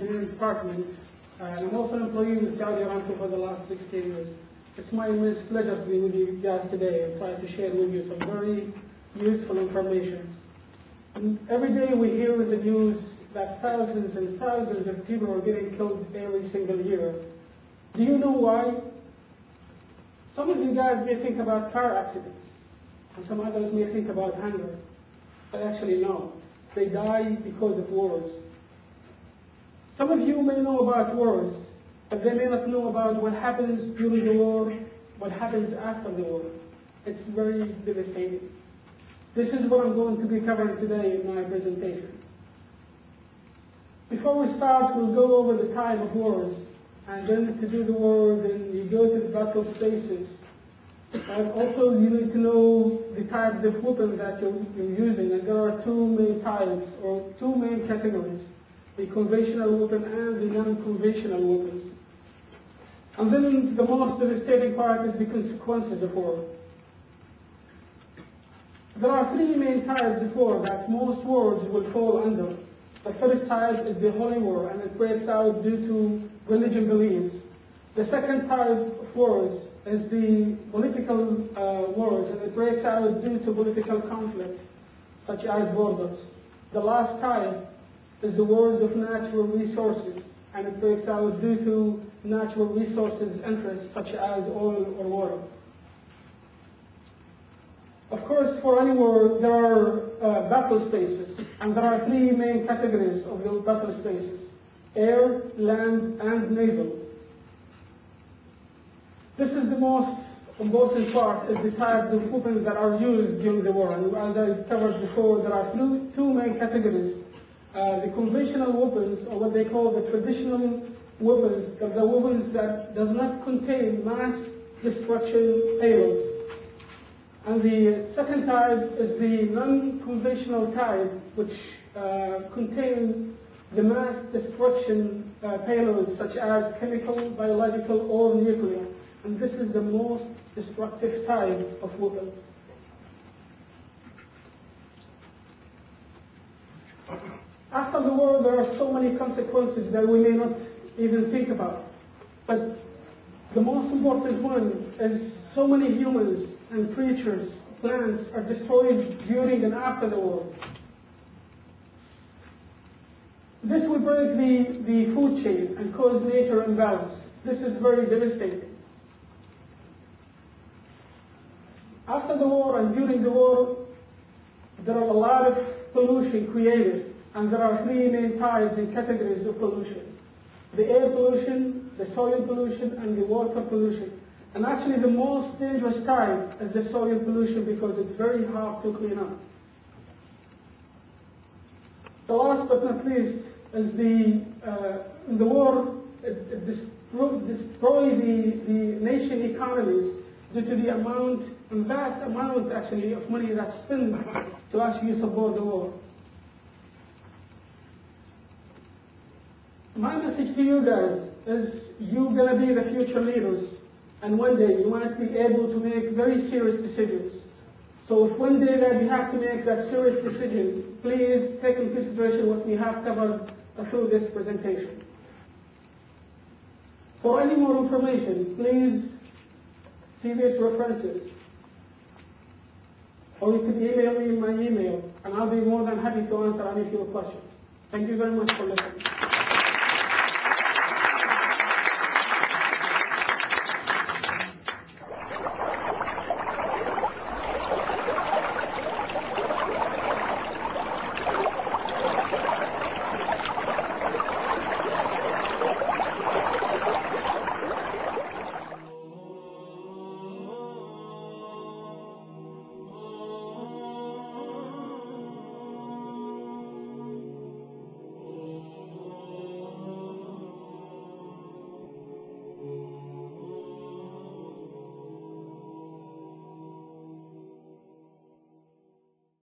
Engineering Department, and I'm also an employee in Saudi Aramco for the last 16 years. It's my immense pleasure to be with you guys today and try to share with you some very useful information. And every day we hear in the news that thousands and thousands of people are getting killed every single year. Do you know why? Some of you guys may think about car accidents, and some others may think about hunger. But actually no, they die because of wars. Some of you may know about wars, but they may not know about what happens during the war, what happens after the war. It's very devastating. This is what I'm going to be covering today in my presentation. Before we start, we'll go over the type of wars, and then to do the war, then you go to the battle spaces. And also you need to know the types of weapons that you're using, and there are two main types, or two main categories, the conventional weapon and the non-conventional weapons. And then the most devastating part is the consequences of war. There are three main types of war that most wars will fall under. The first type is the holy war, and it breaks out due to religion beliefs. The second type of wars is the political wars, and it breaks out due to political conflicts, such as borders. The last type is the wars of natural resources, and it breaks out due to natural resources interests, such as oil or water. Of course, for any war, there are battle spaces, and there are three main categories of the battle spaces: air, land, and naval. This is the most important part, is the types of weapons that are used during the war. And as I covered before, there are two main categories. The conventional weapons, or what they call the traditional weapons, the weapons that does not contain mass destruction payloads. And the second type is the non-conventional type, which contain the mass destruction payloads, such as chemical, biological, or nuclear. And this is the most destructive type of weapons. After the war, there are so many consequences that we may not even think about. But the most important one is so many humans and creatures, plants, are destroyed during and after the war. This will break the food chain and cause nature imbalance. This is very devastating. After the war and during the war, there are a lot of pollution created, and there are three main types and categories of pollution: the air pollution, the soil pollution, and the water pollution. And actually the most dangerous type is the soil pollution, because it's very hard to clean up. The last but not least is in the war, it destroys the nation economies due to the vast amount actually of money that's spent to actually support the war. My message to you guys is you're going to be the future leaders, and one day you might be able to make very serious decisions. So if one day that you have to make that serious decision, please take into consideration what we have covered through this presentation. For any more information, please see these references, or you can email me my email, and I'll be more than happy to answer any of your questions. Thank you very much for listening.